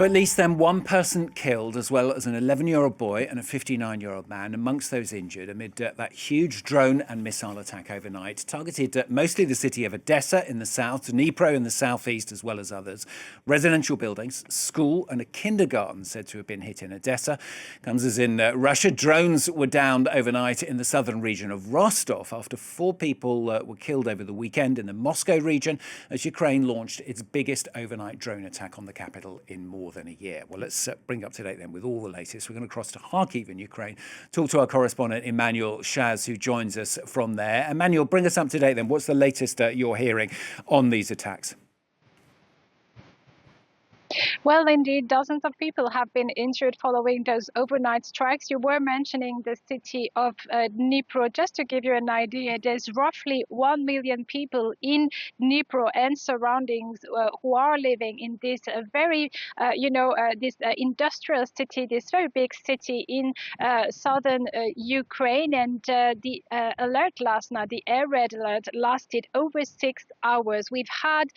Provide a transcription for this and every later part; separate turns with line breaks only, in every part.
At least then one person killed, as well as an 11-year-old boy and a 59-year-old man amongst those injured amid that huge drone and missile attack overnight, targeted mostly the city of Odessa in the south, Dnipro in the southeast, as well as others. Residential buildings, school and a kindergarten said to have been hit in Odessa. Comes as in Russia. Drones were downed overnight in the southern region of Rostov after 4 people were killed over the weekend in the Moscow region as Ukraine launched its biggest overnight drone attack on the capital in more than a year. Well, let's bring up to date then with all the latest. We're going to cross to Kharkiv in Ukraine, talk to our correspondent Emmanuelle Chaze, who joins us from there. Emmanuelle, bring us up to date then. What's the latest you're hearing on these attacks?
Well, indeed, dozens of people have been injured following those overnight strikes. You were mentioning the city of Dnipro. Just to give you an idea, there's roughly 1 million people in Dnipro and surroundings who are living in this this industrial city, this very big city in southern Ukraine. And the alert last night, the air raid alert, lasted over 6 hours. We've had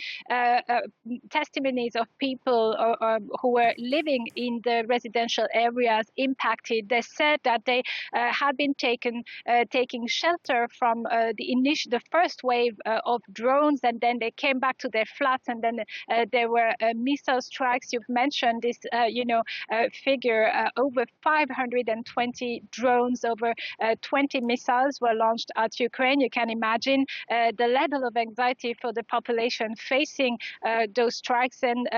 testimonies of people who were living in the residential areas impacted. They said that they had been taking shelter from the first wave of drones, and then they came back to their flats, and then there were missile strikes. You've mentioned this, figure. Over 520 drones, over 20 missiles were launched at Ukraine. You can imagine the level of anxiety for the population facing those strikes, and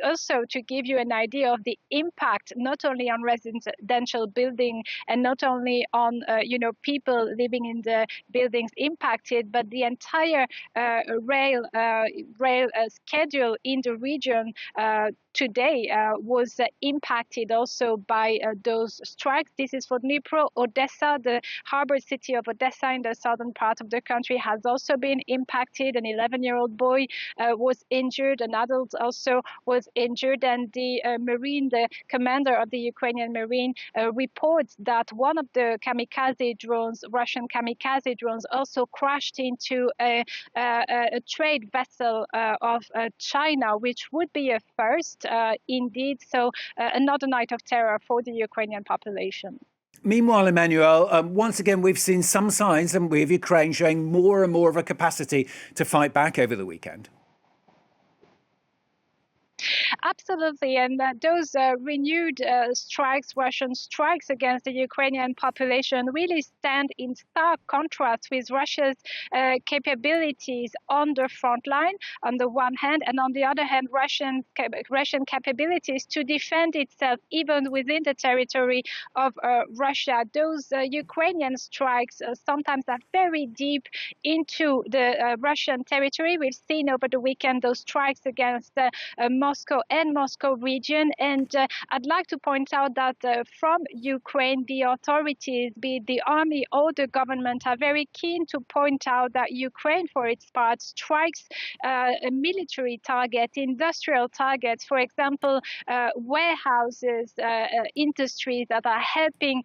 also to give you an idea of the impact, not only on residential building and not only on people living in the buildings impacted, but the entire rail schedule in the region today was impacted also by those strikes. This is for Dnipro. Odessa, the harbor city of Odessa in the southern part of the country, has also been impacted. An 11-year-old boy was injured. An adult also was injured. And the commander of the Ukrainian Marine, reports that one of the kamikaze drones, Russian kamikaze drones, also crashed into a trade vessel of China, which would be a first indeed. So another night of terror for the Ukrainian population.
Meanwhile, Emmanuelle, once again, we've seen some signs, haven't we, of Ukraine showing more and more of a capacity to fight back over the weekend.
Absolutely, and those renewed Russian strikes against the Ukrainian population really stand in stark contrast with Russia's capabilities on the front line, on the one hand, and on the other hand, Russian capabilities to defend itself even within the territory of Russia. Those Ukrainian strikes sometimes are very deep into the Russian territory. We've seen over the weekend those strikes against Moscow and Moscow region. And I'd like to point out that from Ukraine, the authorities, be it the army or the government, are very keen to point out that Ukraine, for its part, strikes a military target, industrial targets, for example, warehouses, industries that are helping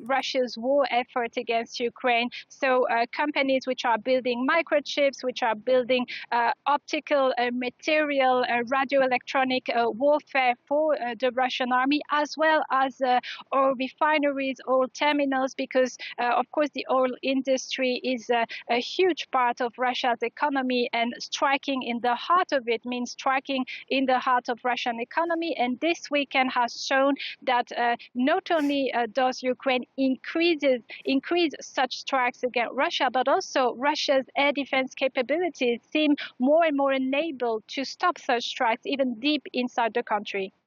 Russia's war effort against Ukraine. So companies which are building microchips, which are building optical material, radioelectronic warfare for the Russian army, as well as oil refineries, oil terminals, because of course the oil industry is a huge part of Russia's economy, and striking in the heart of it means striking in the heart of Russian economy. And this weekend has shown that not only does Ukraine increase such strikes against Russia, but also Russia's air defense capabilities seem more and more enabled to stop such strikes even deep inside the country.